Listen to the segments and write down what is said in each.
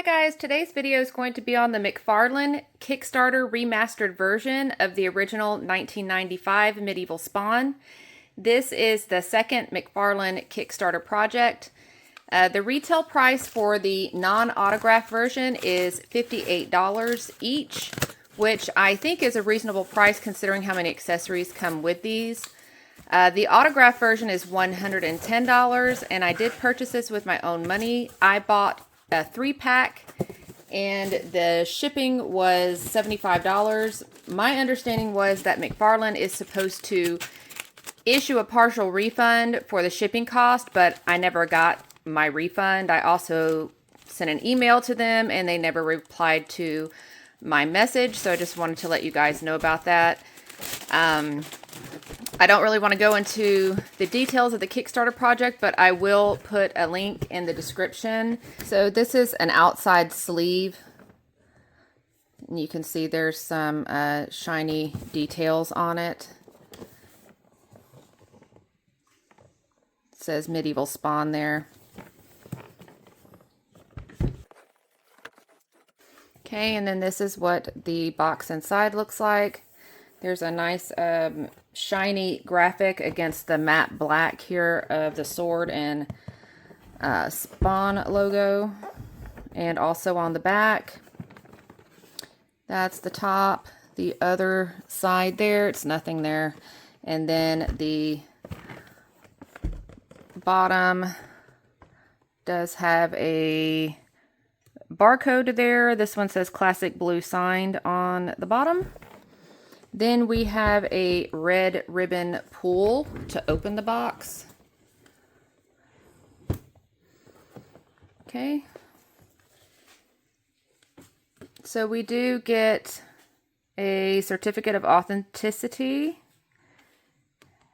guys, today's video is going to be on the McFarlane Kickstarter remastered version of the original 1995 Medieval Spawn. This is the second McFarlane Kickstarter project. The retail price for the non-autograph version is $58 each, which I think is a reasonable price considering how many accessories come with these. The autograph version is $110, and I did purchase this with my own money. I bought a 3-pack, and the shipping was $75. My understanding was that McFarlane is supposed to issue a partial refund for the shipping cost, but I never got my refund. I also sent an email to them, and they never replied to my message, so I just wanted to let you guys know about that. I don't really want to go into the details of the Kickstarter project, but I will put a link in the description. So this is an outside sleeve. And you can see there's some shiny details on it. It says Medieval Spawn there. Okay, and then this is what the box inside looks like. There's a nice shiny graphic against the matte black here of the sword and Spawn logo, and also on the back. That's the top. The other side there, it's nothing there. And then the bottom does have a barcode there. This one says Classic Blue signed on the bottom. Then we have a red ribbon pull to open the box. Okay. So we do get a certificate of authenticity.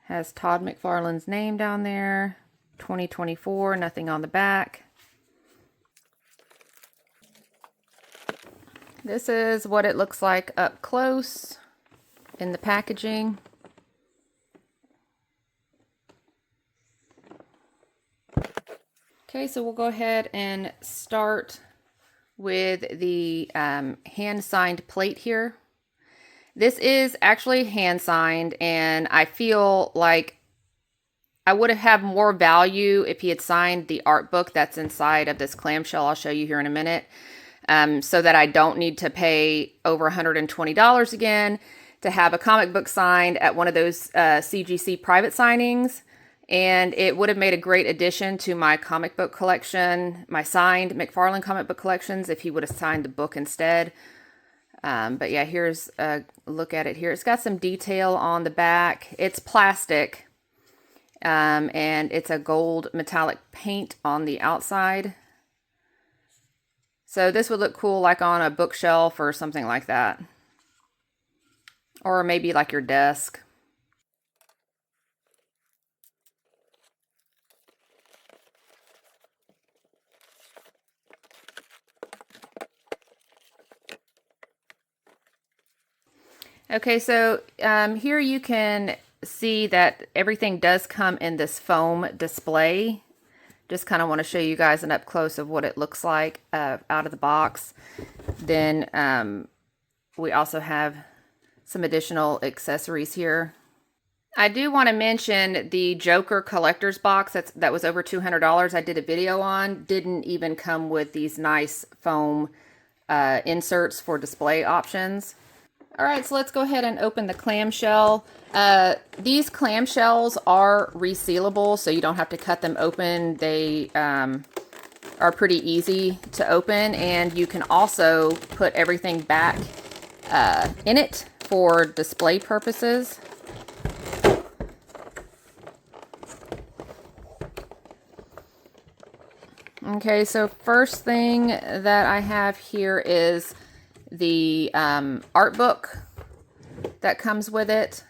Has Todd McFarlane's name down there. 2024, nothing on the back. This is what it looks like up close in the packaging. Okay, so we'll go ahead and start with the hand-signed plate here. This is actually hand-signed, and I feel like I would have more value if he had signed the art book that's inside of this clamshell I'll show you here in a minute, so that I don't need to pay over $120 again to have a comic book signed at one of those CGC private signings. And it would have made a great addition to my comic book collection, my signed McFarlane comic book collections, if he would have signed the book instead. But yeah, here's a look at it here. It's got some detail on the back. It's plastic, and it's a gold metallic paint on the outside. So this would look cool like on a bookshelf or something like that. Or maybe like your desk. Okay, so here you can see that everything does come in this foam display. Just kind of want to show you guys an up close of what it looks like out of the box. Then we also have some additional accessories here. I do want to mention the Joker collector's box that was over $200 I did a video on. Didn't even come with these nice foam inserts for display options. Alright, so let's go ahead and open the clamshell. These clamshells are resealable, so you don't have to cut them open. They are pretty easy to open, and you can also put everything back in it for display purposes. Okay, so first thing that I have here is the art book that comes with it.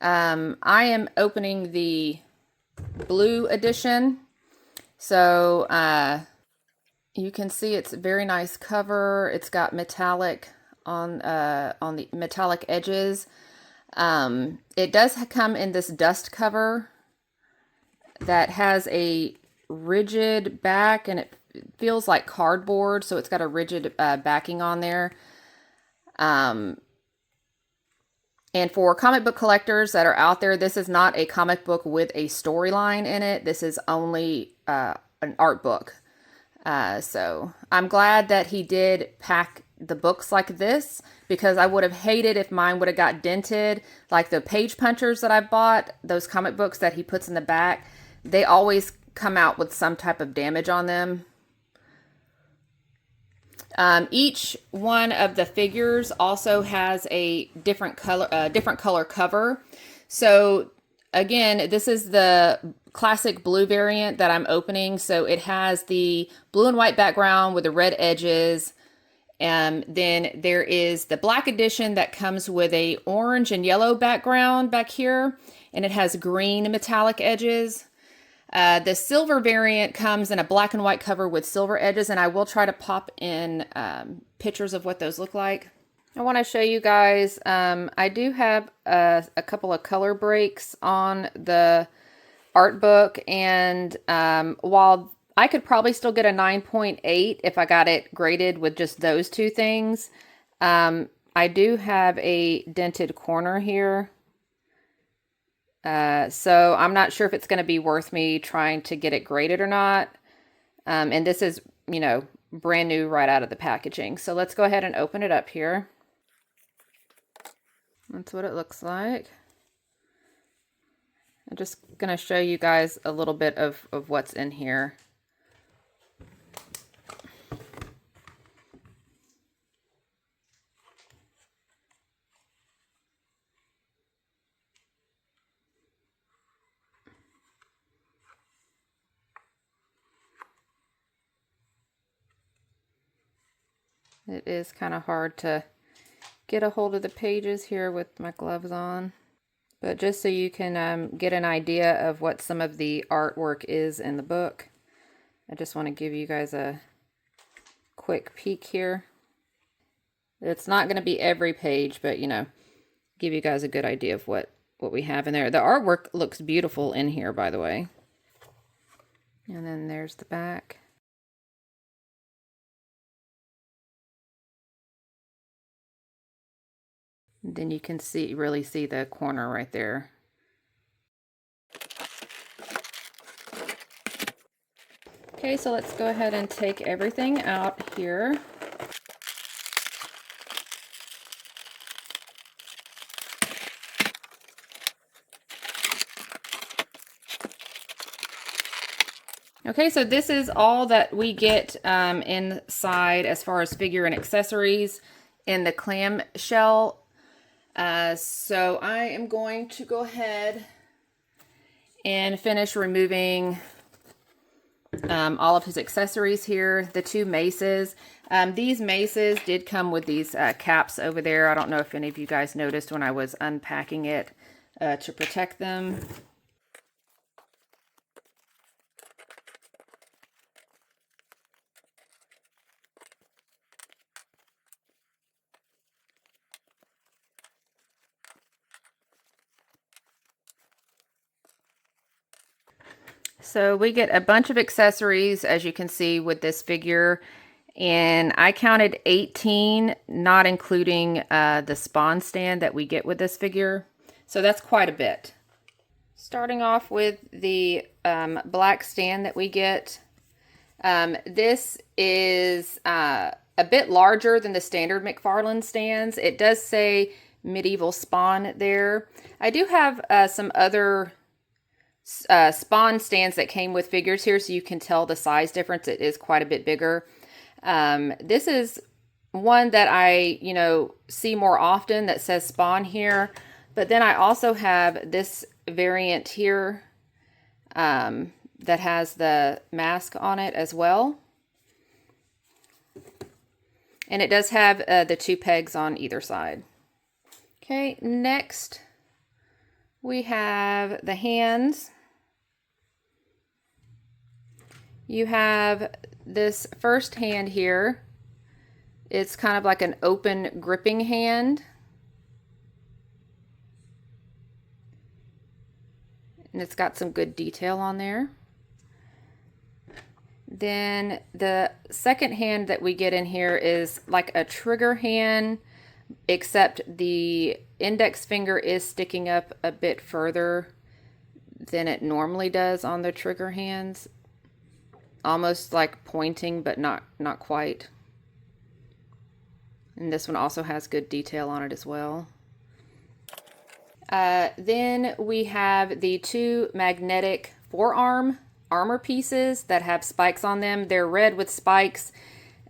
I am opening the blue edition. So you can see it's a very nice cover. It's got metallic on the metallic edges. It does come in this dust cover that has a rigid back, and feels like cardboard, so it's got a rigid backing on there. And for comic book collectors that are out there, this is not a comic book with a storyline in it. This is only an art book. So I'm glad that he did pack the books like this, because I would have hated if mine would have got dented. Like the page punchers that I bought, those comic books that he puts in the back, they always come out with some type of damage on them. Each one of the figures also has a different color cover. So again, this is the classic blue variant that I'm opening. So it has the blue and white background with the red edges. And then there is the black edition that comes with a orange and yellow background back here, and it has green metallic edges. The silver variant comes in a black and white cover with silver edges, and I will try to pop in pictures of what those look like. I want to show you guys, I do have a couple of color breaks on the art book, and while I could probably still get a 9.8 if I got it graded with just those two things, I do have a dented corner here. So I'm not sure if it's going to be worth me trying to get it graded or not. And this is, you know, brand new right out of the packaging. So let's go ahead and open it up here. That's what it looks like. I'm just going to show you guys a little bit of what's in here. It is kind of hard to get a hold of the pages here with my gloves on. But just so you can get an idea of what some of the artwork is in the book, I just want to give you guys a quick peek here. It's not going to be every page, but, you know, give you guys a good idea of what we have in there. The artwork looks beautiful in here, by the way. And then there's the back. Then you can really see the corner right there. Okay, so let's go ahead and take everything out here. Okay, so this is all that we get inside as far as figure and accessories in the clamshell. So I am going to go ahead and finish removing all of his accessories here. The two maces. These maces did come with these caps over there. I don't know if any of you guys noticed when I was unpacking it to protect them. So we get a bunch of accessories, as you can see, with this figure. And I counted 18, not including the spawn stand that we get with this figure. So that's quite a bit. Starting off with the black stand that we get. This is a bit larger than the standard McFarlane stands. It does say medieval spawn there. I do have some other spawn stands that came with figures here, so you can tell the size difference. It is quite a bit bigger. This is one that I, you know, see more often that says spawn here, but then I also have this variant here that has the mask on it as well. And it does have the two pegs on either side. Okay, next we have the hands. You have this first hand here. It's kind of like an open gripping hand. And it's got some good detail on there. Then the second hand that we get in here is like a trigger hand, except the index finger is sticking up a bit further than it normally does on the trigger hands. Almost like pointing, but not quite. And this one also has good detail on it as well. Then we have the two magnetic forearm armor pieces that have spikes on them. They're red with spikes.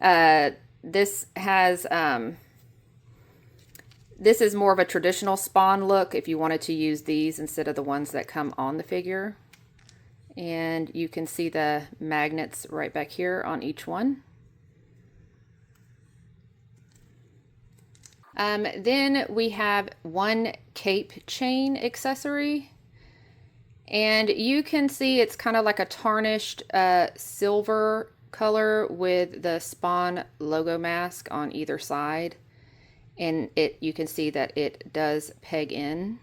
This is more of a traditional Spawn look if you wanted to use these instead of the ones that come on the figure. And you can see the magnets right back here on each one. Then we have one cape chain accessory. And you can see it's kind of like a tarnished silver color with the Spawn logo mask on either side. And you can see that it does peg in.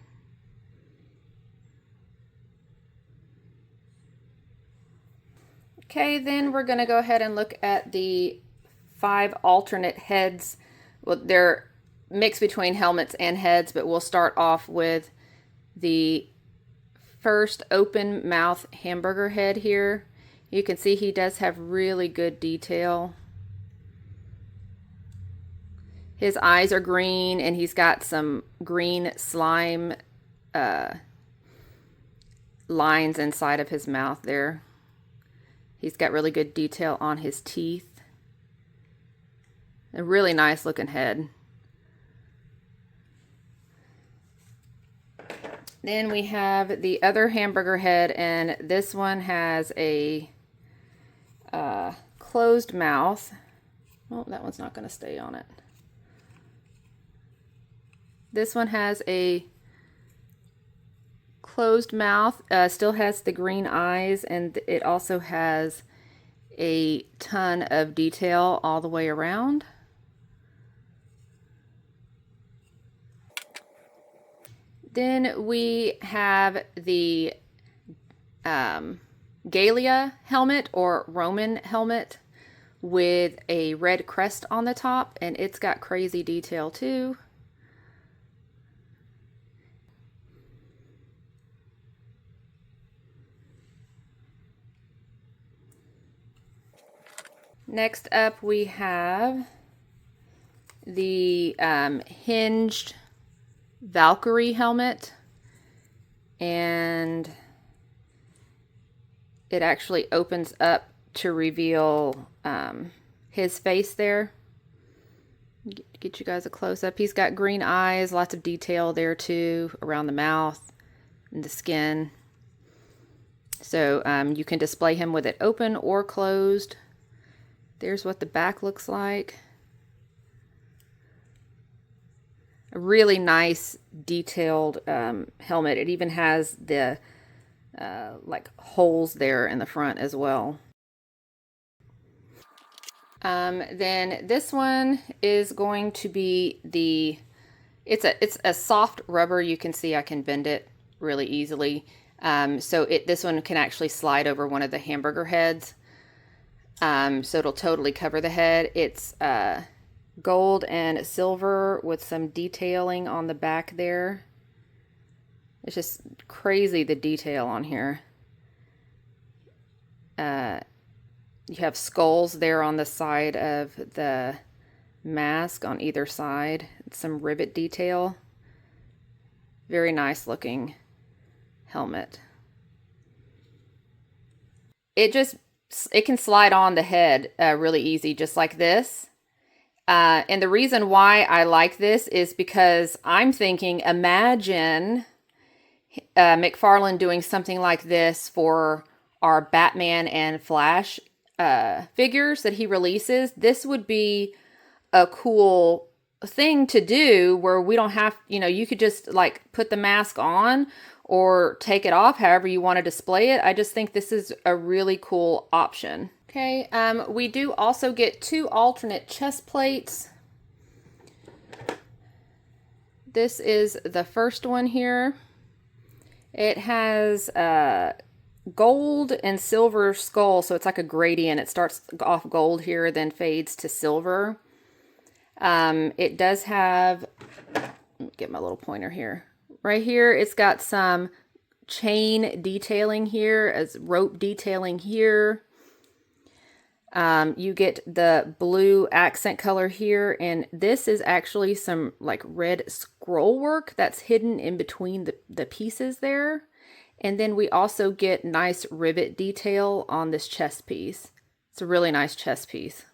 Okay, then we're going to go ahead and look at the 5 alternate heads. Well, they're mixed between helmets and heads, but we'll start off with the first open mouth hamburger head here. You can see he does have really good detail. His eyes are green, and he's got some green slime lines inside of his mouth there. He's got really good detail on his teeth. A really nice looking head. Then we have the other hamburger head, and this one has a closed mouth. Oh, that one's not going to stay on it. This one has a closed mouth, still has the green eyes, and it also has a ton of detail all the way around. Then we have the Gallia helmet or Roman helmet with a red crest on the top, and it's got crazy detail too. Next up we have the hinged Valkyrie helmet, and it actually opens up to reveal his face there. Get you guys a close-up. He's got green eyes, lots of detail there too around the mouth and the skin. So you can display him with it open or closed. There's what the back looks like. A really nice detailed helmet. It even has the like holes there in the front as well. Then this one is going to be it's a soft rubber. You can see I can bend it really easily. So this one can actually slide over one of the hamburger heads. So it'll totally cover the head. It's gold and silver with some detailing on the back there. It's just crazy, the detail on here. You have skulls there on the side of the mask on either side. Some rivet detail. Very nice looking helmet. It can slide on the head really easy, just like this. And the reason why I like this is because I'm thinking, imagine McFarlane doing something like this for our Batman and Flash figures that he releases. This would be a cool thing to do where we don't have, you could just like put the mask on or take it off however you want to display it. I just think this is a really cool option. Okay, we do also get 2 alternate chest plates. This is the first one here. It has gold and silver skull, so it's like a gradient. It starts off gold here, then fades to silver. It does have, let me get my little pointer here. Right here, it's got some chain detailing here, as rope detailing here. You get the blue accent color here, and this is actually some like red scroll work that's hidden in between the pieces there. And then we also get nice rivet detail on this chest piece. It's a really nice chest piece.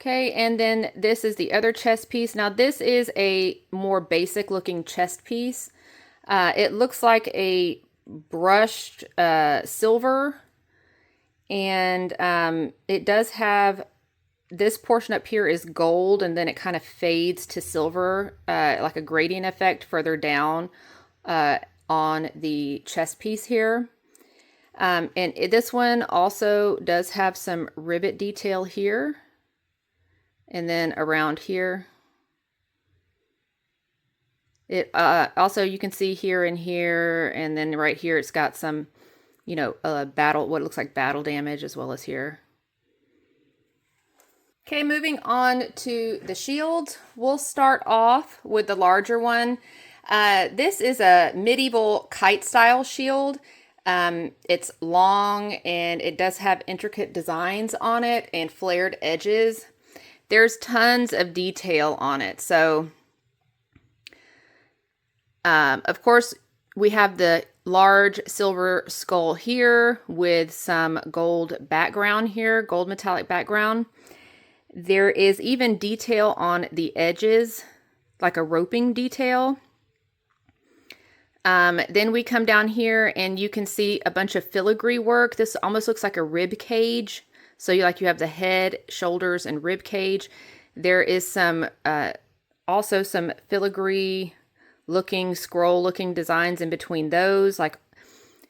Okay, and then this is the other chest piece. Now this is a more basic looking chest piece. It looks like a brushed silver, and it does have this portion up here is gold, and then it kind of fades to silver, like a gradient effect further down on the chest piece here. And this one also does have some rivet detail here, and then around here. It also, you can see here and here, and then right here it's got some, you know, what looks like battle damage, as well as here. Okay, moving on to the shield. We'll start off with the larger one. This is a medieval kite style shield. It's long, and it does have intricate designs on it and flared edges. There's tons of detail on it. So, of course, we have the large silver skull here with some gold background here, gold metallic background. There is even detail on the edges, like a roping detail. Then we come down here and you can see a bunch of filigree work. This almost looks like a rib cage. So you have the head, shoulders, and rib cage. There is some also some filigree looking, scroll looking designs in between those. Like,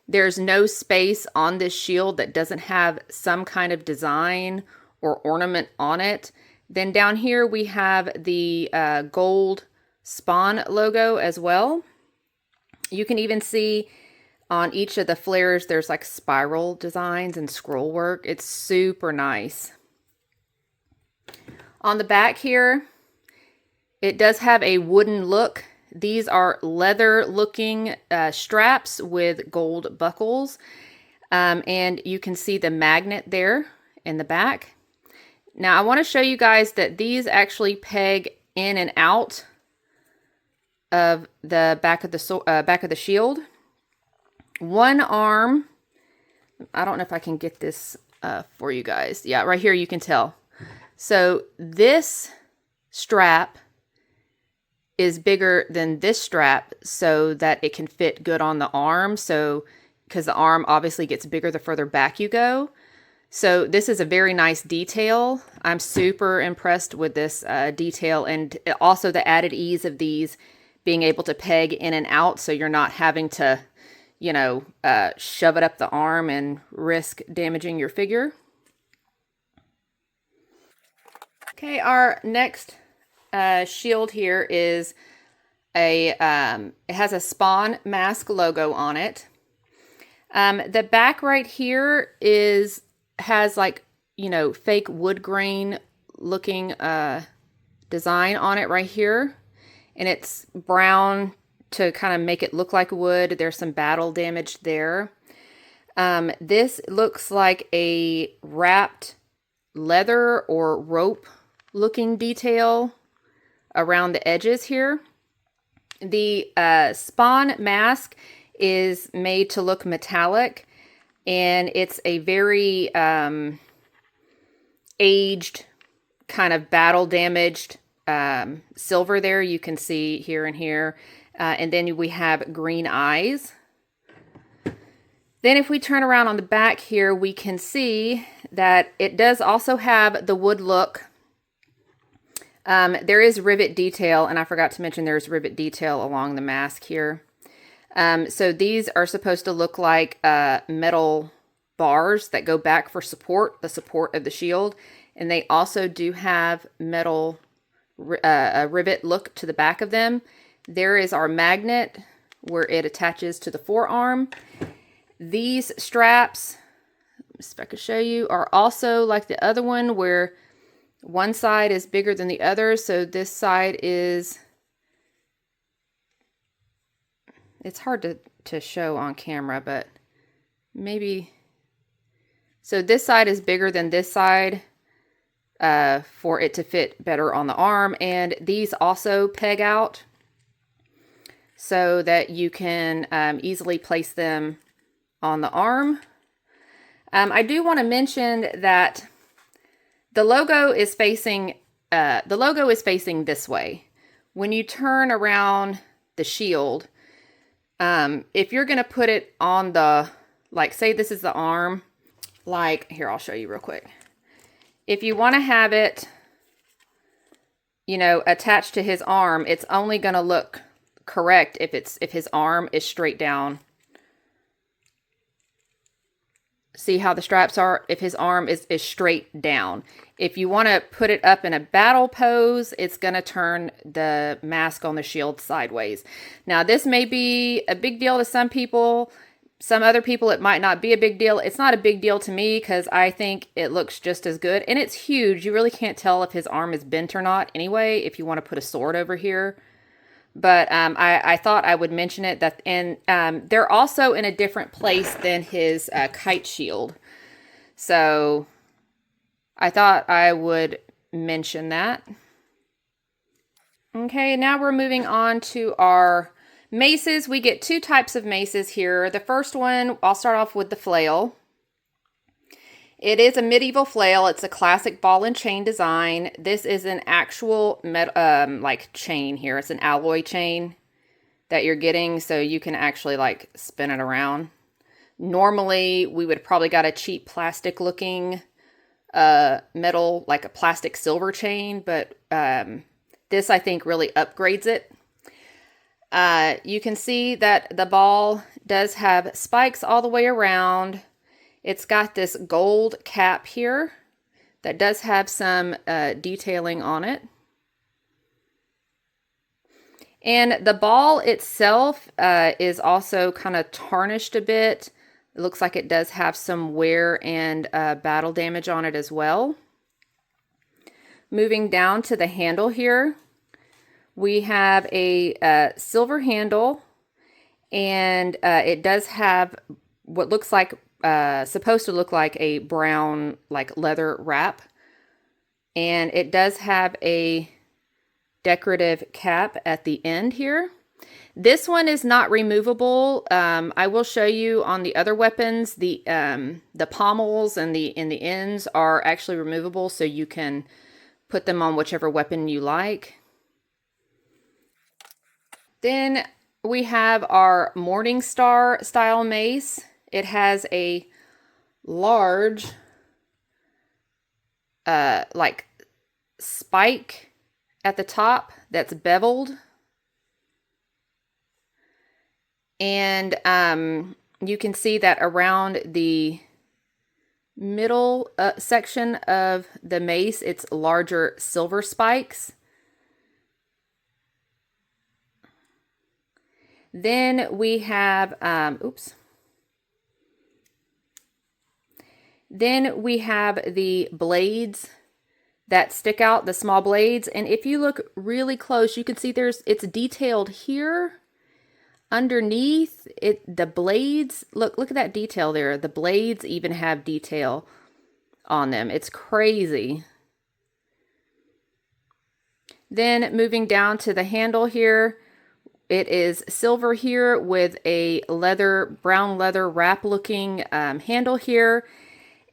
there's no space on this shield that doesn't have some kind of design or ornament on it. Then down here we have the gold Spawn logo as well. You can even see on each of the flares there's like spiral designs and scroll work. It's super nice. On the back here, it does have a wooden look. These are leather looking straps with gold buckles. And you can see the magnet there in the back. Now I want to show you guys that these actually peg in and out of the back of the shield. One arm, I don't know if I can get this for you guys. Yeah, right here you can tell. So this strap is bigger than this strap so that it can fit good on the arm. So, because the arm obviously gets bigger the further back you go. So this is a very nice detail. I'm super impressed with this detail, and also the added ease of these being able to peg in and out, so you're not having to, you know, shove it up the arm and risk damaging your figure. Okay, our next shield here is it has a Spawn mask logo on it. The back right here has like, you know, fake wood grain looking design on it right here, and it's brown to kind of make it look like wood. There's some battle damage there. This looks like a wrapped leather or rope looking detail around the edges here. The Spawn mask is made to look metallic, and it's a very aged, kind of battle damaged silver there. You can see here and here. And then we have green eyes. Then if we turn around on the back here, we can see that it does also have the wood look. There is rivet detail, and I forgot to mention there's rivet detail along the mask here. So these are supposed to look like metal bars that go back for support, the support of the shield. And they also do have metal a rivet look to the back of them. There is our magnet where it attaches to the forearm. These straps, if I could show you, are also like the other one where one side is bigger than the other. So this side is, it's hard to show on camera, but maybe, so this side is bigger than this side for it to fit better on the arm. And these also peg out so that you can easily place them on the arm. I do want to mention that the logo is facing this way. When you turn around the shield, if you're going to put it on the, like, say this is the arm, like, here, I'll show you real quick. If you want to have it, you know, attached to his arm, it's only going to look correct if his arm is straight down. See how the straps are? If his arm is straight down. If you want to put it up in a battle pose, it's going to turn the mask on the shield sideways. Now, this may be a big deal to some people. Some other people, it might not be a big deal. It's not a big deal to me because I think it looks just as good. And it's huge. You really can't tell if his arm is bent or not anyway, if you want to put a sword over here. But I thought I would mention it. And they're also in a different place than his kite shield. So I thought I would mention that. Okay, now we're moving on to our maces. We get two types of maces here. The first one, I'll start off with the flail. It is a medieval flail. It's a classic ball and chain design. This is an actual like chain here. It's an alloy chain that you're getting, so you can actually like spin it around. Normally, we would probably got a cheap plastic looking metal, like a plastic silver chain, but this I think really upgrades it. You can see that the ball does have spikes all the way around. It's got this gold cap here that does have some detailing on it. And the ball itself is also kind of tarnished a bit. It looks like it does have some wear and battle damage on it as well. Moving down to the handle here, we have a silver handle, and it does have what looks like supposed to look like a brown like leather wrap, and it does have a decorative cap at the end here. This one is not removable. I will show you on the other weapons. The pommels and the ends are actually removable, so you can put them on whichever weapon you like. Then we have our Morning Star style mace. It has a large like spike at the top that's beveled. And you can see that around the middle section of the mace, it's larger silver spikes. Then we have, Then we have the blades that stick out, the small blades. And if you look really close, you can see it's detailed here. Underneath it, the blades, look at that detail there. The blades even have detail on them. It's crazy. Then moving down to the handle here, it is silver here with a brown leather wrap looking handle here.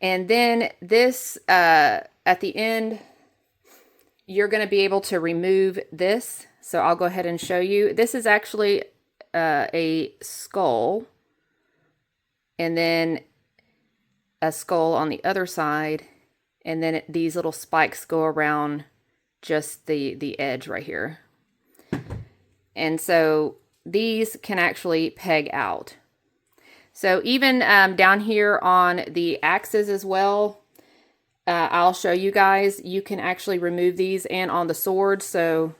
And then this, at the end, you're going to be able to remove this. So I'll go ahead and show you. This is actually a skull, and then a skull on the other side, and then these little spikes go around just the edge right here. And so these can actually peg out. So even down here on the axes as well, I'll show you guys, you can actually remove these, and on the sword, so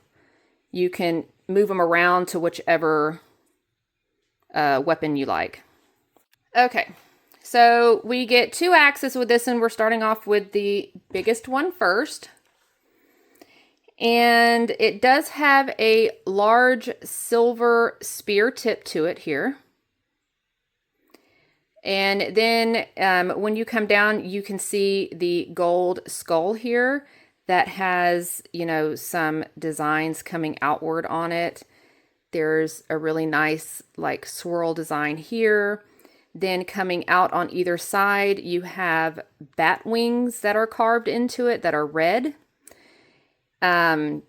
you can move them around to whichever weapon you like. Okay, so we get 2 axes with this, and we're starting off with the biggest one first. And it does have a large silver spear tip to it here. And then when you come down, you can see the gold skull here that has, you know, some designs coming outward on it. There's a really nice like swirl design here. Then coming out on either side, you have bat wings that are carved into it that are red. Then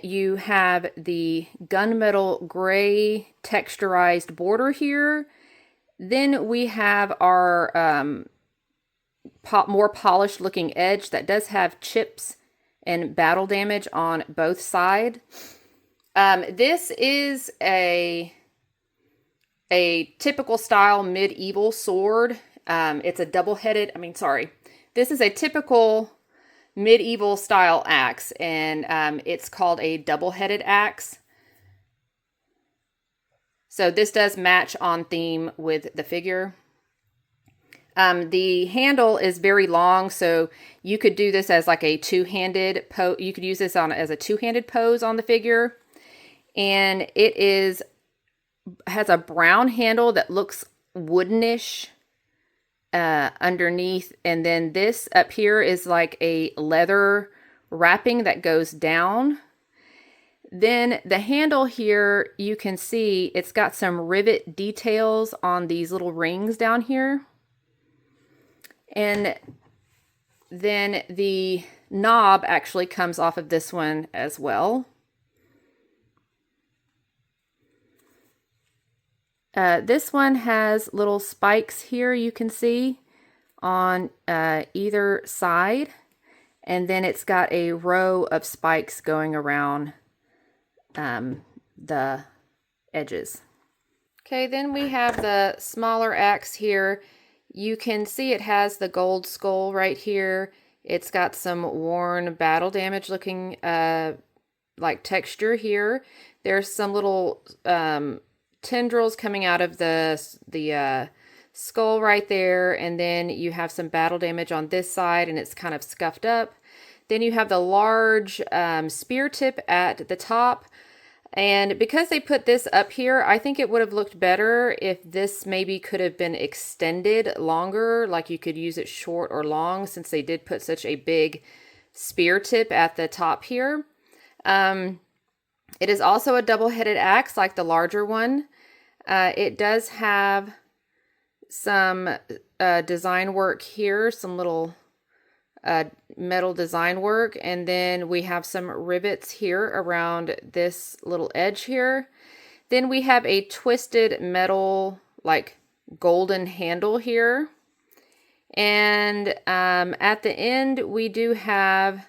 you have the gunmetal gray texturized border here. Then we have our more polished looking edge that does have chips and battle damage on both sides. This is a typical style medieval sword. It's a double-headed, this is a typical medieval style axe, and it's called a double-headed axe. So this does match on theme with the figure. The handle is very long, so you could do this as like a two-handed pose. You could use this as a two-handed pose on the figure. And it has a brown handle that looks woodenish underneath, and then this up here is like a leather wrapping that goes down. Then the handle here, you can see it's got some rivet details on these little rings down here. And then the knob actually comes off of this one as well. This one has little spikes here, you can see, on either side. And then it's got a row of spikes going around the edges. Okay, then we have the smaller axe here. You can see it has the gold skull right here. It's got some worn battle damage looking like texture here. There's some little tendrils coming out of the skull right there, and then you have some battle damage on this side, and it's kind of scuffed up. Then you have the large spear tip at the top, and because they put this up here, I think it would have looked better if this maybe could have been extended longer, like you could use it short or long, since they did put such a big spear tip at the top here. It is also a double-headed axe like the larger one. It does have some design work here, some little metal design work, and then we have some rivets here around this little edge here. Then we have a twisted metal like golden handle here, and at the end we do have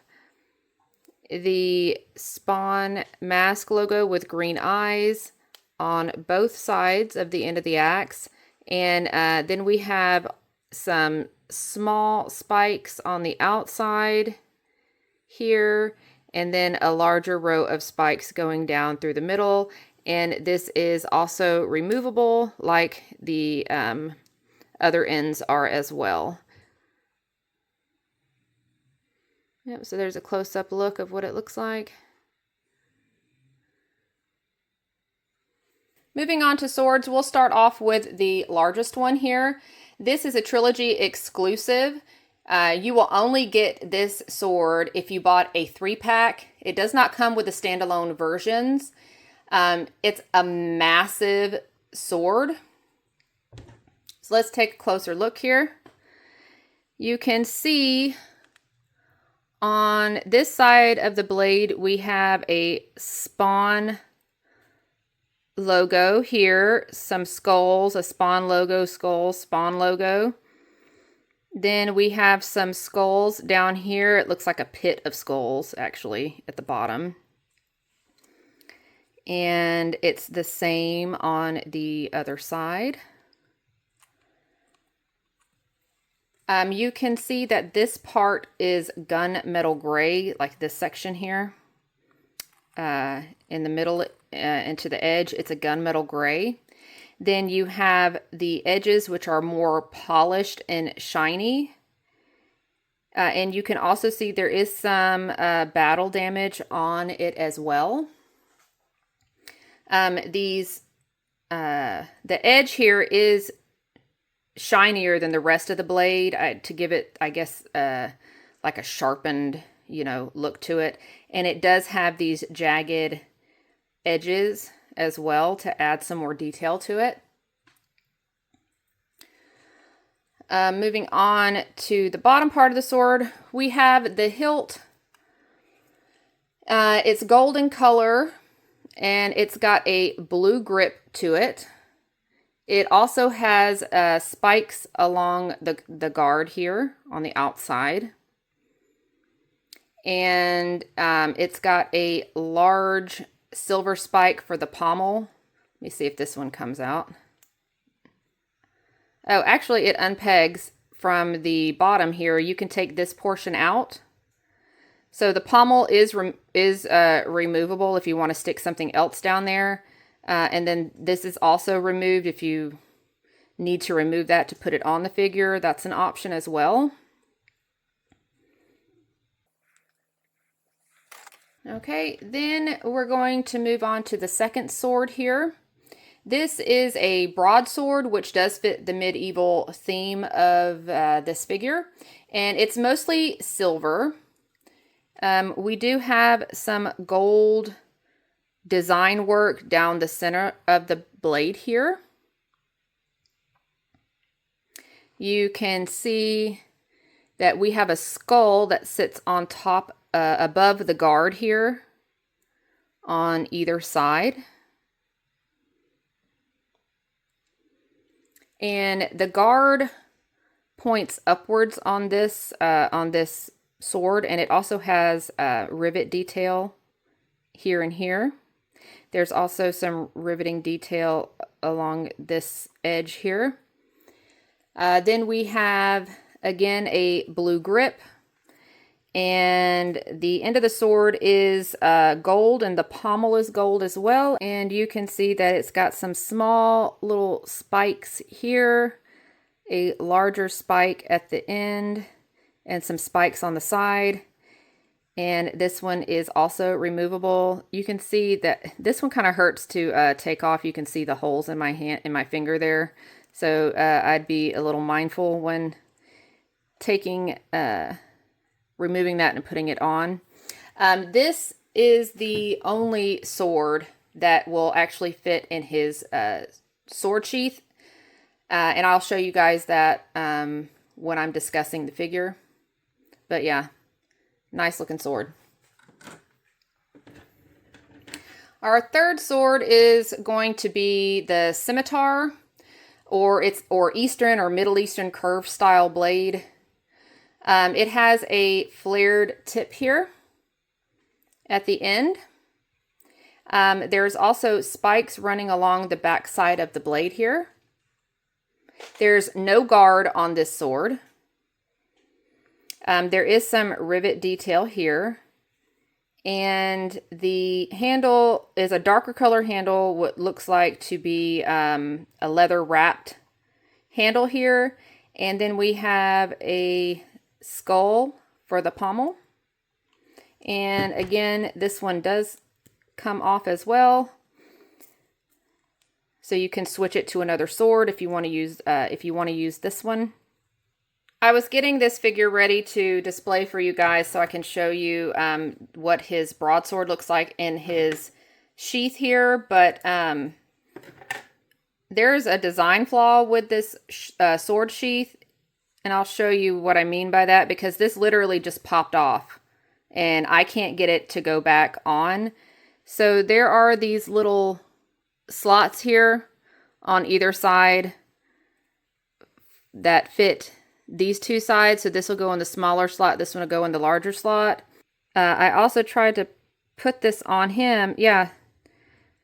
the Spawn mask logo with green eyes on both sides of the end of the axe, and then we have some small spikes on the outside here, and then a larger row of spikes going down through the middle. And this is also removable like the other ends are as well. Yep, so there's a close-up look of what it looks like. Moving on to swords, we'll start off with the largest one here. This is a trilogy exclusive. You will only get this sword if you bought a 3-pack. It does not come with the standalone versions. It's a massive sword. So let's take a closer look here. You can see on this side of the blade, we have a Spawn logo here, some skulls, a Spawn logo, skull, Spawn logo. Then we have some skulls down here. It looks like a pit of skulls actually at the bottom. And it's the same on the other side. You can see that this part is gunmetal gray, like this section here. in the middle and to the edge, it's a gunmetal gray. Then you have the edges, which are more polished and shiny. And you can also see there is some battle damage on it as well. The edge here is shinier than the rest of the blade to give it, I guess, like a sharpened, look to it. And it does have these jagged edges as well to add some more detail to it. Moving on to the bottom part of the sword, we have the hilt. It's golden color and it's got a blue grip to it. It also has spikes along the guard here on the outside. And it's got a large silver spike for the pommel. Let me see if this one comes out. Oh, actually it unpegs from the bottom here. You can take this portion out. So the pommel is removable if you want to stick something else down there. And then this is also removed if you need to remove that to put it on the figure. That's an option as well. Okay, then we're going to move on to the second sword here. This is a broadsword, which does fit the medieval theme of this figure, and it's mostly silver. We do have some gold design work down the center of the blade here. You can see that we have a skull that sits on top above the guard here on either side. And the guard points upwards on this sword, and it also has rivet detail here and here. There's also some riveting detail along this edge here. Then we have, again, a blue grip. And the end of the sword is gold, and the pommel is gold as well. And you can see that it's got some small little spikes here, a larger spike at the end, and some spikes on the side. And this one is also removable. You can see that this one kind of hurts to take off. You can see the holes in my hand, in my finger there. So I'd be a little mindful when taking removing that and putting it on. This is the only sword that will actually fit in his sword sheath. And I'll show you guys that when I'm discussing the figure. But yeah, nice looking sword. Our third sword is going to be the scimitar, or Eastern or Middle Eastern curved style blade. It has a flared tip here at the end. There's also spikes running along the back side of the blade here. There's no guard on this sword. There is some rivet detail here. And the handle is a darker color handle, what looks like to be a leather wrapped handle here. And then we have a skull for the pommel. And again, this one does come off as well. So you can switch it to another sword if you want to use this one. I was getting this figure ready to display for you guys so I can show you what his broadsword looks like in his sheath here, but there's a design flaw with this sword sheath, and I'll show you what I mean by that, because this literally just popped off and I can't get it to go back on. So there are these little slots here on either side that fit these two sides. So this will go in the smaller slot, this one will go in the larger slot. I also tried to put this on him. Yeah,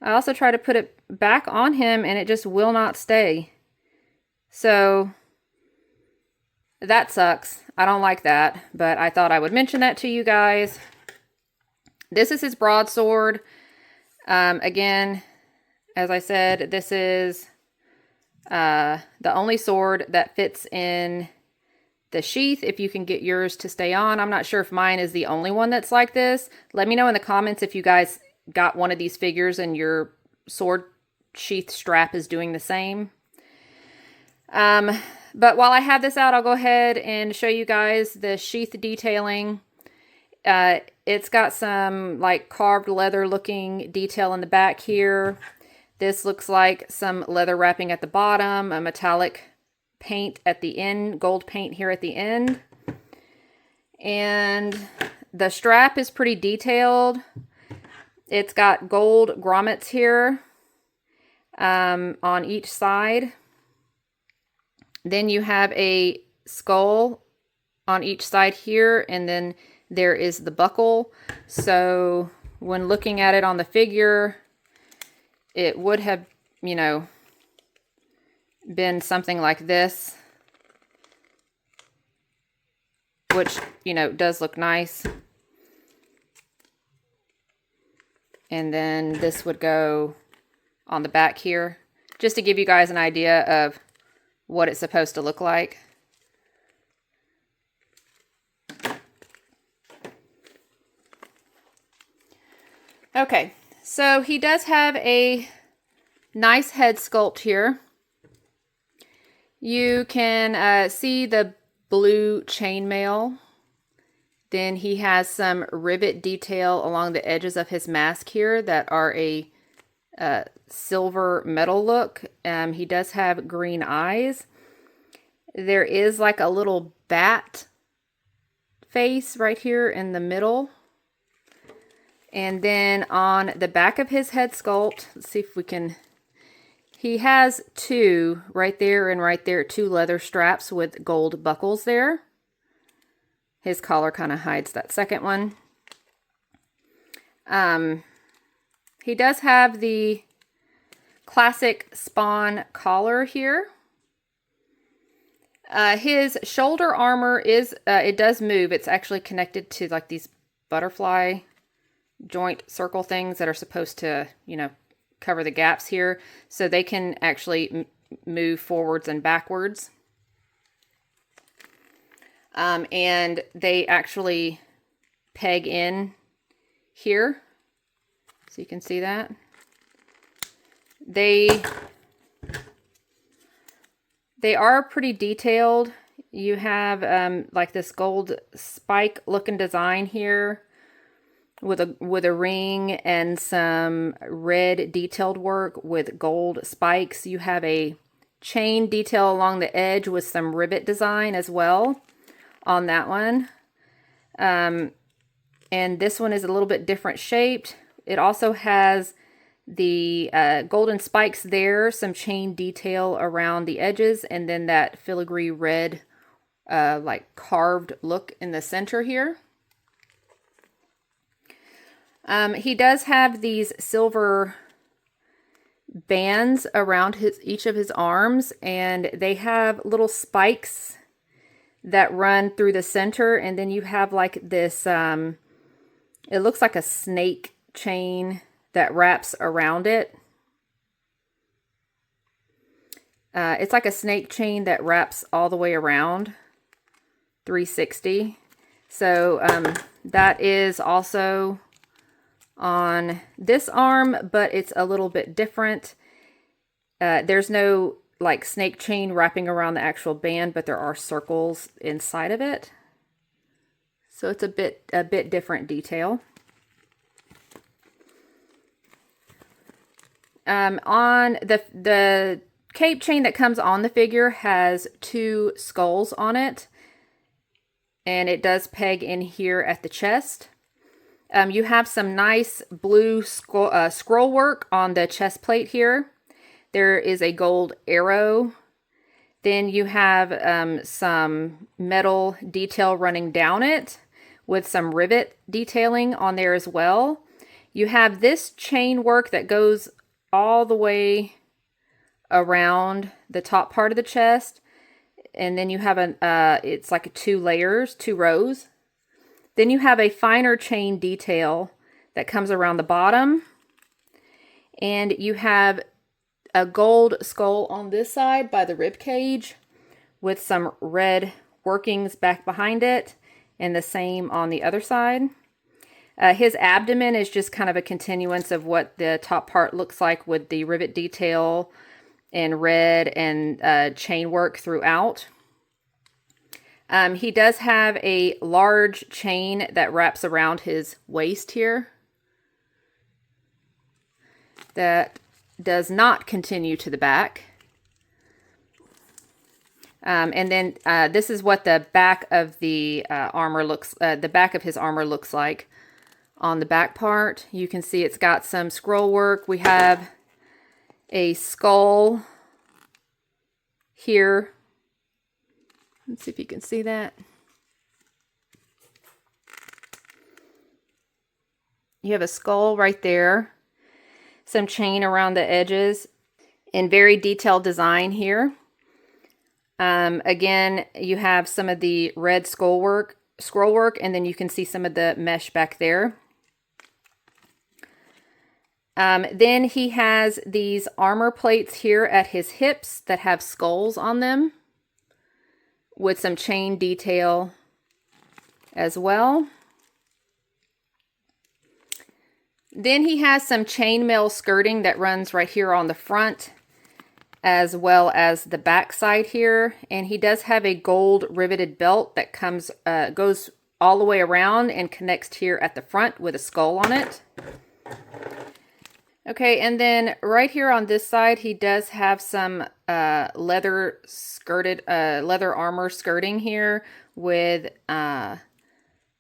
I also tried to put it back on him and it just will not stay. So that sucks. I don't like that, but I thought I would mention that to you guys. This is his broadsword. Again, as I said, this is the only sword that fits in the sheath, if you can get yours to stay on. I'm not sure if mine is the only one that's like this. Let me know in the comments if you guys got one of these figures and your sword sheath strap is doing the same. But while I have this out, I'll go ahead and show you guys the sheath detailing. It's got some like carved leather looking detail in the back here. This looks like some leather wrapping at the bottom, a metallic paint at the end, gold paint here at the end. And the strap is pretty detailed. It's got gold grommets here on each side. Then you have a skull on each side here, and then there is the buckle. So when looking at it on the figure, it would have, you know, been something like this, which, you know, does look nice. And then this would go on the back here, just to give you guys an idea of what it's supposed to look like. Okay, so he does have a nice head sculpt here. You can see the blue chainmail. Then he has some rivet detail along the edges of his mask here that are a silver metal look. He does have green eyes. There is like a little bat face right here in the middle. And then on the back of his head sculpt, let's see if we can, he has two right there and right there, two leather straps with gold buckles there. His collar kind of hides that second one. He does have the classic Spawn collar here. His shoulder armor is, it does move. It's actually connected to like these butterfly joint circle things that are supposed to, you know, cover the gaps here. So they can actually move forwards and backwards. And they actually peg in here. So you can see that. They are pretty detailed. You have like this gold spike looking design here with a ring and some red detailed work with gold spikes. You have a chain detail along the edge with some rivet design as well on that one. And this one is a little bit different shaped. It also has the golden spikes there, some chain detail around the edges, and then that filigree red like carved look in the center here. He does have these silver bands around each of his arms, and they have little spikes that run through the center, and then you have like this, it looks like a snake chain that wraps around it. It's like a snake chain that wraps all the way around 360. So that is also on this arm, but it's a little bit different. There's no like snake chain wrapping around the actual band, but there are circles inside of it. So it's a bit different detail. On the cape chain that comes on the figure has two skulls on it, and it does peg in here at the chest. You have some nice blue scroll work on the chest plate here. There is a gold arrow. Then you have some metal detail running down it with some rivet detailing on there as well. You have this chain work that goes all the way around the top part of the chest. And then you have it's like two layers, two rows. Then you have a finer chain detail that comes around the bottom. And you have a gold skull on this side by the rib cage with some red workings back behind it, and the same on the other side. His abdomen is just kind of a continuance of what the top part looks like, with the rivet detail and red and chain work throughout. He does have a large chain that wraps around his waist here that does not continue to the back. And then this is what the back of the armor looks. The back of his armor looks like. On the back part, you can see it's got some scroll work. We have a skull here. Let's see if you can see that. You have a skull right there. Some chain around the edges, and very detailed design here. Again, you have some of the red scroll work, and then you can see some of the mesh back there. Then he has these armor plates here at his hips that have skulls on them, with some chain detail as well. Then he has some chainmail skirting that runs right here on the front, as well as the back side here. And he does have a gold riveted belt that goes all the way around and connects here at the front with a skull on it. Okay, and then right here on this side, he does have some leather armor skirting here with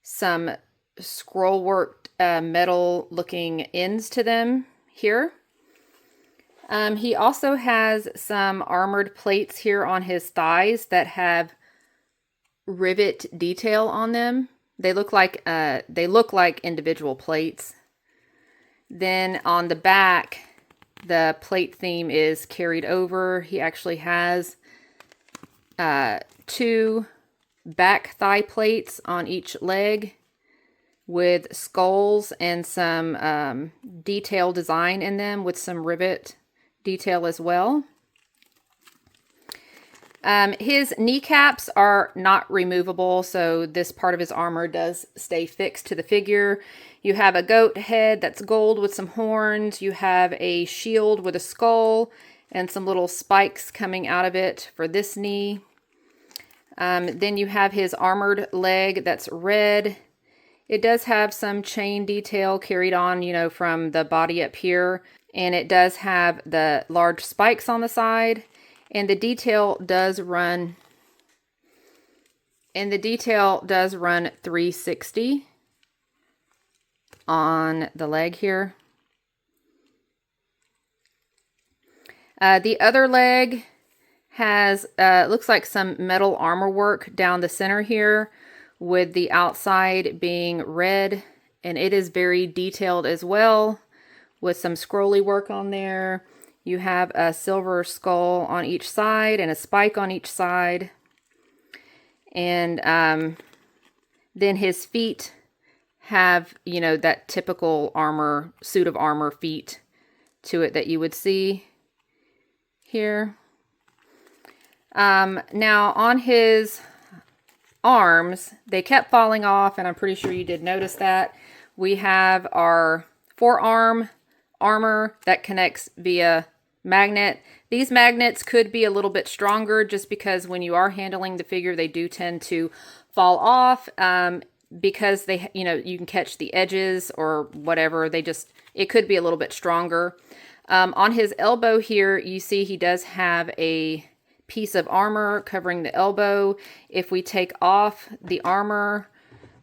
some scroll worked metal looking ends to them here. He also has some armored plates here on his thighs that have rivet detail on them. They look like individual plates. Then on the back, the plate theme is carried over. He actually has 2 back thigh plates on each leg with skulls and some detail design in them with some rivet detail as well. His kneecaps are not removable, so this part of his armor does stay fixed to the figure. You have a goat head that's gold with some horns. You have a shield with a skull and some little spikes coming out of it for this knee. Then you have his armored leg that's red. It does have some chain detail carried on, from the body up here. And it does have the large spikes on the side. And the detail does run 360 on the leg here. The other leg has looks like some metal armor work down the center here, with the outside being red, and it is very detailed as well, with some scrolly work on there. You have a silver skull on each side and a spike on each side. And then his feet have, that typical suit of armor feet to it that you would see here. Now on his arms, they kept falling off, and I'm pretty sure you did notice that. We have our forearm armor that connects via magnet. These magnets could be a little bit stronger, just because when you are handling the figure, they do tend to fall off, because they, you can catch the edges or whatever. It could be a little bit stronger. On his elbow here, you see he does have a piece of armor covering the elbow. If we take off the armor,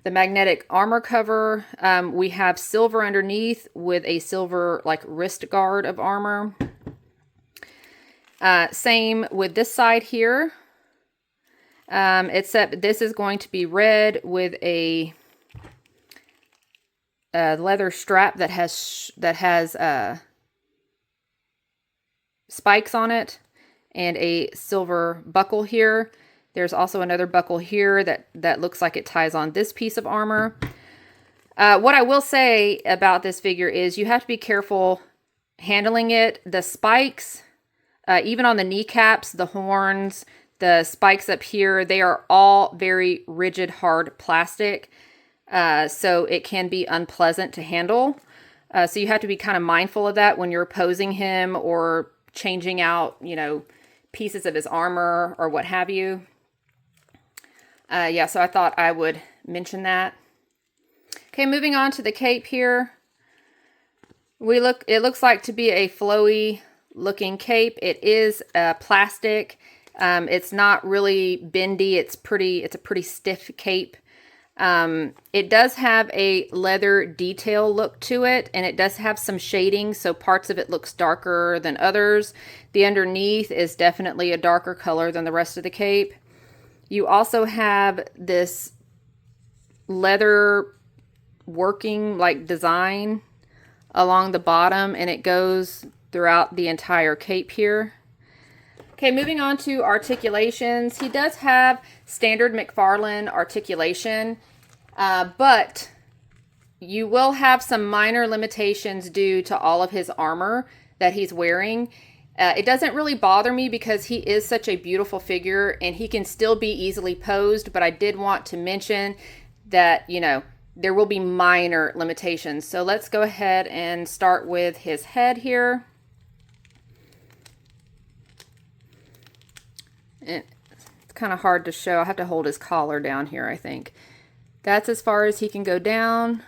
the magnetic armor cover, we have silver underneath with a silver wrist guard of armor. Same with this side here, except this is going to be red with a leather strap that has spikes on it, and a silver buckle here. There's also another buckle here that looks like it ties on this piece of armor. What I will say about this figure is you have to be careful handling it. The spikes, even on the kneecaps, the horns, the spikes up here, they are all very rigid, hard plastic. So it can be unpleasant to handle. So you have to be kind of mindful of that when you're posing him or changing out, you know, pieces of his armor or what have you. Yeah, so I thought I would mention that. Okay, moving on to the cape here. It looks like to be a flowy looking cape. It is plastic. It's not really bendy. It's a pretty stiff cape. It does have a leather detail look to it, and it does have some shading, so parts of it looks darker than others. The underneath is definitely a darker color than the rest of the cape. You also have this leather working like design along the bottom, and it goes throughout the entire cape here. Okay, moving on to articulations. He does have standard McFarlane articulation, but you will have some minor limitations due to all of his armor that he's wearing. It doesn't really bother me because he is such a beautiful figure and he can still be easily posed, but I did want to mention that, you know, there will be minor limitations. So let's go ahead and start with his head here. And it's kind of hard to show. I have to hold his collar down here, I think. That's as far as he can go down.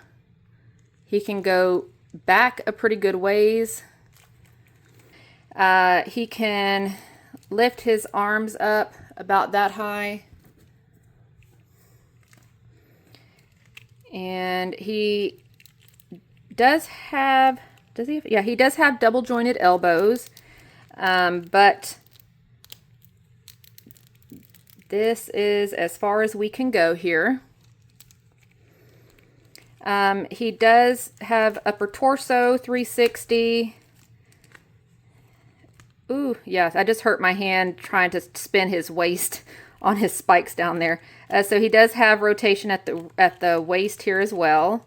He can go back a pretty good ways. He can lift his arms up about that high. And he does have, yeah, he does have double jointed elbows, but this is as far as we can go here. He does have upper torso 360. Ooh, yeah, I just hurt my hand trying to spin his waist on his spikes down there. So he does have rotation at the waist here as well.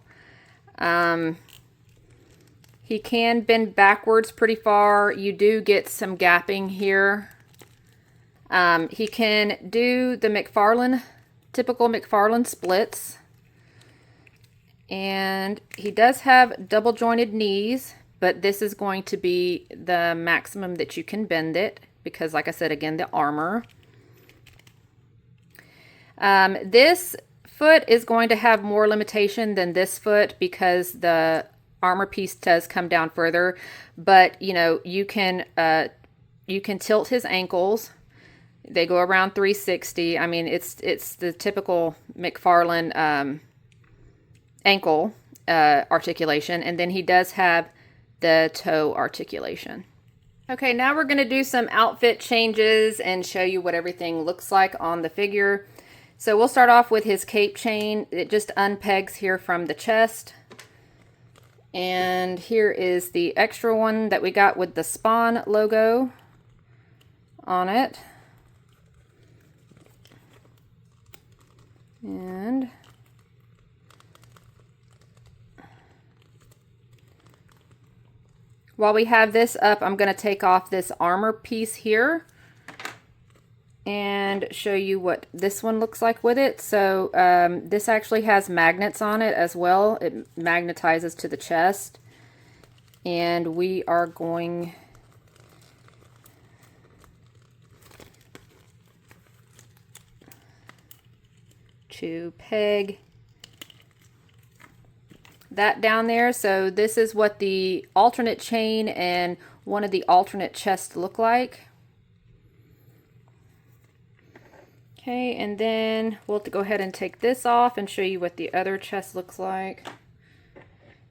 He can bend backwards pretty far. You do get some gapping here. He can do the typical McFarlane splits. And he does have double jointed knees, but this is going to be the maximum that you can bend it because, like I said, again, the armor. This foot is going to have more limitation than this foot because the armor piece does come down further, but you know, you can tilt his ankles. They go around 360. I mean, it's the typical McFarlane ankle articulation, and then he does have the toe articulation. Okay, now we're going to do some outfit changes and show you what everything looks like on the figure. So we'll start off with his cape chain. It just unpegs here from the chest. And here is the extra one that we got with the Spawn logo on it. And while we have this up, I'm going to take off this armor piece here and show you what this one looks like with it. So this actually has magnets on it as well. It magnetizes to the chest. And we are going to peg that down there. So this is what the alternate chain and one of the alternate chests look like. Okay, and then we'll go ahead and take this off and show you what the other chest looks like.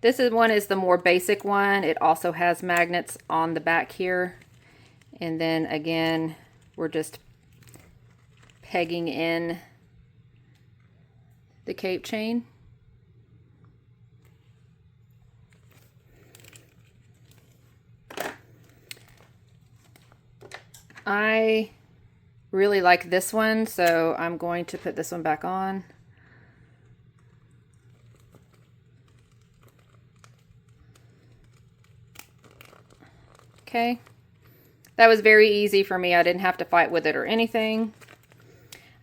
This one is the more basic one. It also has magnets on the back here. And then again, we're just pegging in the cape chain. I really like this one, so I'm going to put this one back on. Okay. That was very easy for me. I didn't have to fight with it or anything.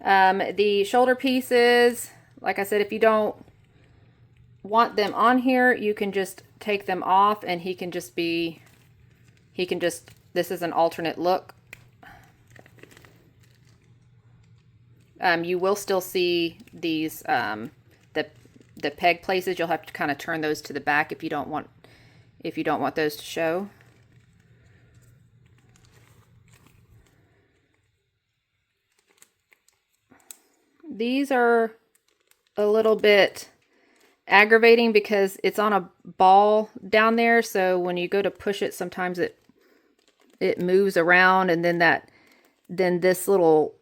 The shoulder pieces, like I said, if you don't want them on here, you can just take them off and this is an alternate look. You will still see these, the peg places. You'll have to kind of turn those to the back if you don't want those to show. These are a little bit aggravating because it's on a ball down there, so when you go to push it, sometimes it moves around, and then this little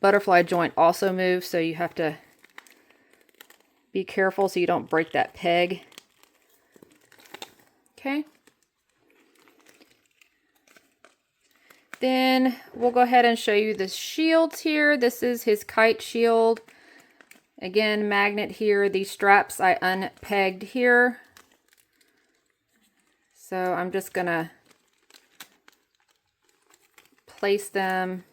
butterfly joint also moves, so you have to be careful so you don't break that peg. Okay. Then we'll go ahead and show you the shields here. This is his kite shield. Again, magnet here. These straps I unpegged here. So I'm just gonna place them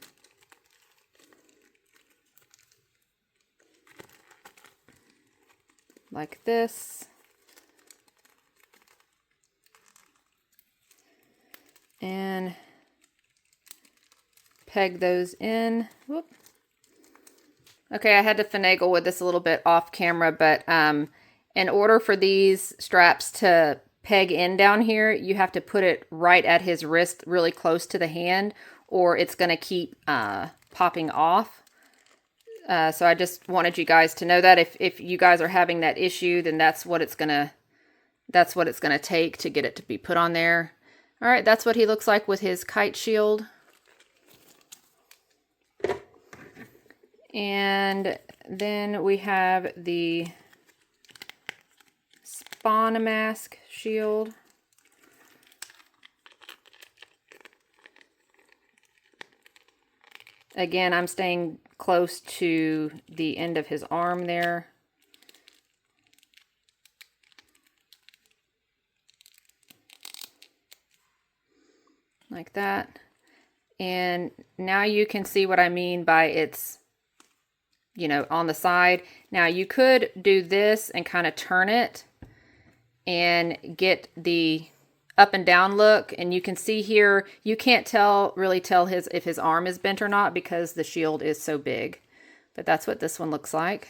like this. And peg those in. Whoop. Okay, I had to finagle with this a little bit off camera, but in order for these straps to peg in down here, you have to put it right at his wrist, really close to the hand, or it's going to keep popping off. So I just wanted you guys to know that if you guys are having that issue, then that's what it's gonna take to get it to be put on there. All right, that's what he looks like with his kite shield. And then we have the Spawn Mask shield. Again, I'm staying close to the end of his arm there. Like that. And now you can see what I mean by it's, you know, on the side. Now you could do this and kind of turn it and get the up and down look, and you can see here, you can't really tell if his arm is bent or not because the shield is so big. But that's what this one looks like.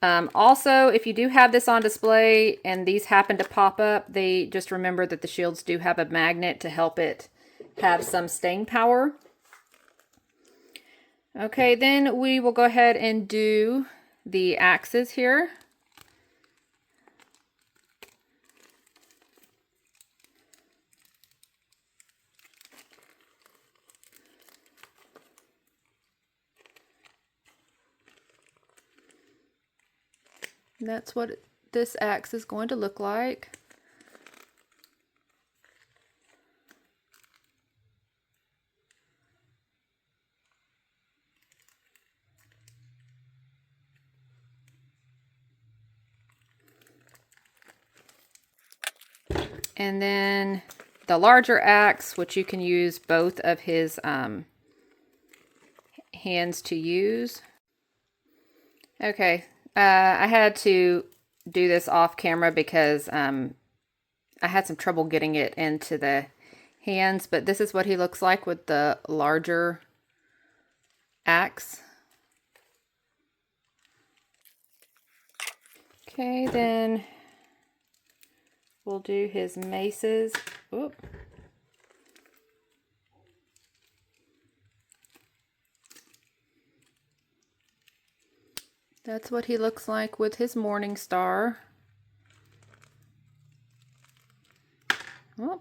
Also, if you do have this on display and these happen to pop up, just remember that the shields do have a magnet to help it have some staying power. Okay, then we will go ahead and do the axes here. That's what this axe is going to look like. And then the larger axe, which you can use both of his hands to use. Okay, I had to do this off camera because I had some trouble getting it into the hands, but this is what he looks like with the larger axe. Okay, then we'll do his maces. Oop. That's what he looks like with his Morning Star. Oh.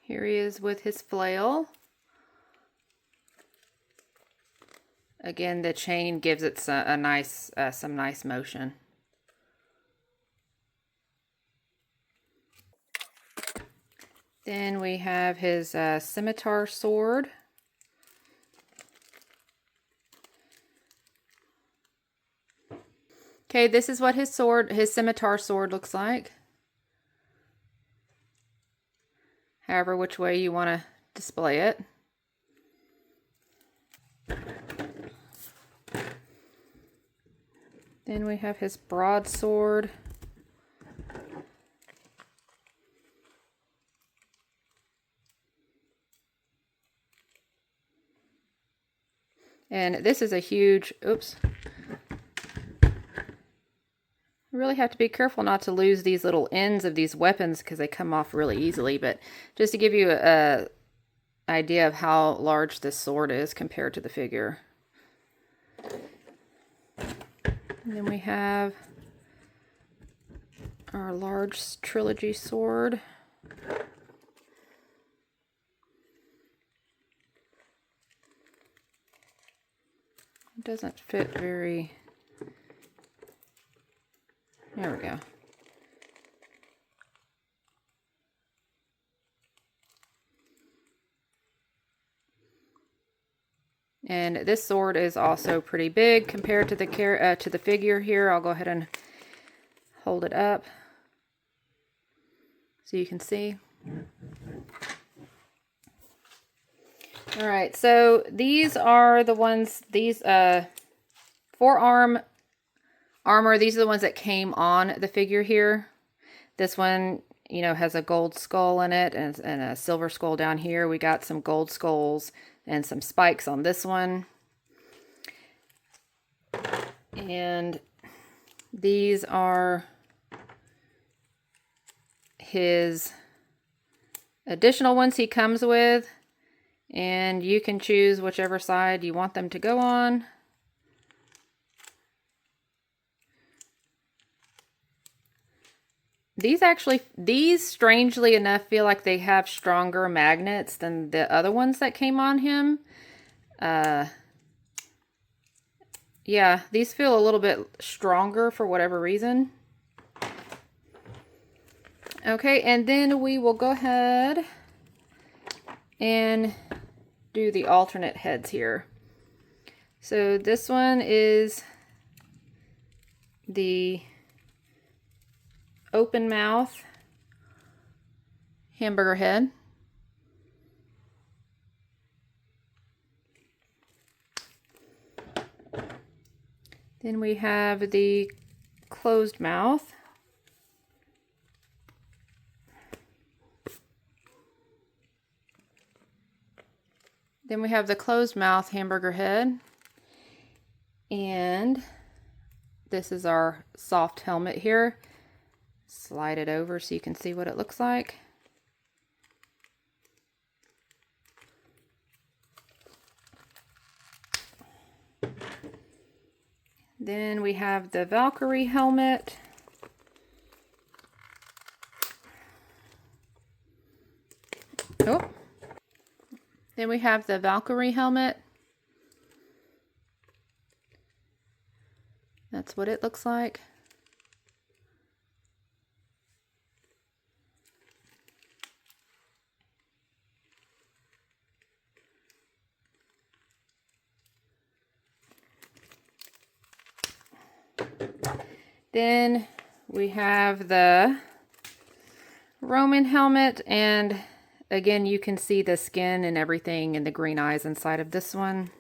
Here he is with his flail. Again, the chain gives it some nice motion. Then we have his scimitar sword. Okay, this is what his scimitar sword looks like. However, which way you want to display it. Then we have his broadsword. And this is a huge, oops. You really have to be careful not to lose these little ends of these weapons because they come off really easily. But just to give you a idea of how large this sword is compared to the figure. And then we have our large trilogy sword. It doesn't fit very... There we go. And this sword is also pretty big compared to the figure here. I'll go ahead and hold it up so you can see. All right, so these are the ones, these forearm armor, these are the ones that came on the figure here. This one, you know, has a gold skull in it and a silver skull down here. We got some gold skulls and some spikes on this one. And these are his additional ones he comes with. And you can choose whichever side you want them to go on. These strangely enough feel like they have stronger magnets than the other ones that came on him. Yeah, these feel a little bit stronger for whatever reason. Okay, and then we will go ahead and do the alternate heads here. So this one is the open mouth hamburger head. Then we have the closed mouth. Then we have the closed mouth hamburger head. And this is our soft helmet here. Slide it over so you can see what it looks like. Then we have the Valkyrie helmet. Oh. Then we have the Valkyrie helmet. That's what it looks like. Then we have the Roman helmet, and again you can see the skin and everything and the green eyes inside of this one.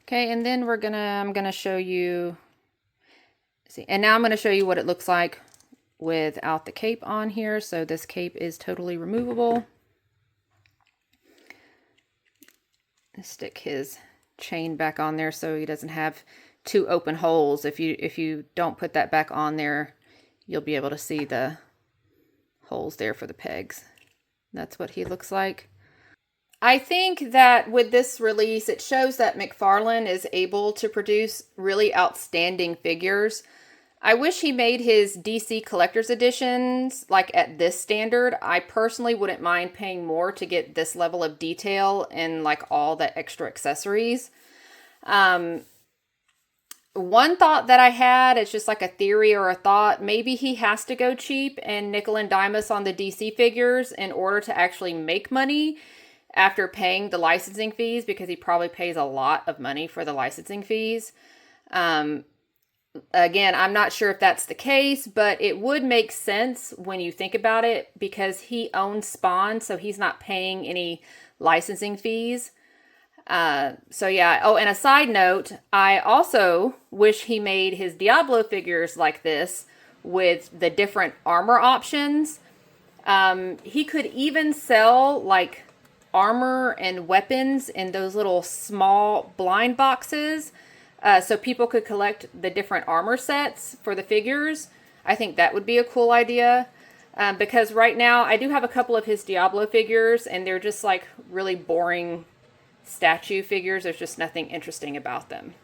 Okay, and then I'm gonna show you, and now I'm gonna show you what it looks like without the cape on here. So this cape is totally removable. Stick his chain back on there so he doesn't have two open holes. If you don't put that back on there, you'll be able to see the holes there for the pegs. That's what he looks like. I think that with this release, it shows that McFarlane is able to produce really outstanding figures. I wish he made his DC collector's editions like at this standard. I personally wouldn't mind paying more to get this level of detail and like all the extra accessories. One thought that I had, it's just like a theory or a thought, maybe he has to go cheap and nickel and dime us on the DC figures in order to actually make money after paying the licensing fees, because he probably pays a lot of money for the licensing fees. Again, I'm not sure if that's the case, but it would make sense when you think about it, because he owns Spawn, so he's not paying any licensing fees. So yeah. Oh, and a side note, I also wish he made his Diablo figures like this with the different armor options. He could even sell like armor and weapons in those little small blind boxes, so people could collect the different armor sets for the figures. I think that would be a cool idea. Because right now I do have a couple of his Diablo figures and they're just like really boring statue figures. There's just nothing interesting about them.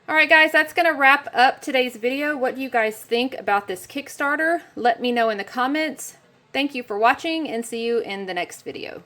Alright guys, that's going to wrap up today's video. What do you guys think about this Kickstarter? Let me know in the comments. Thank you for watching and see you in the next video.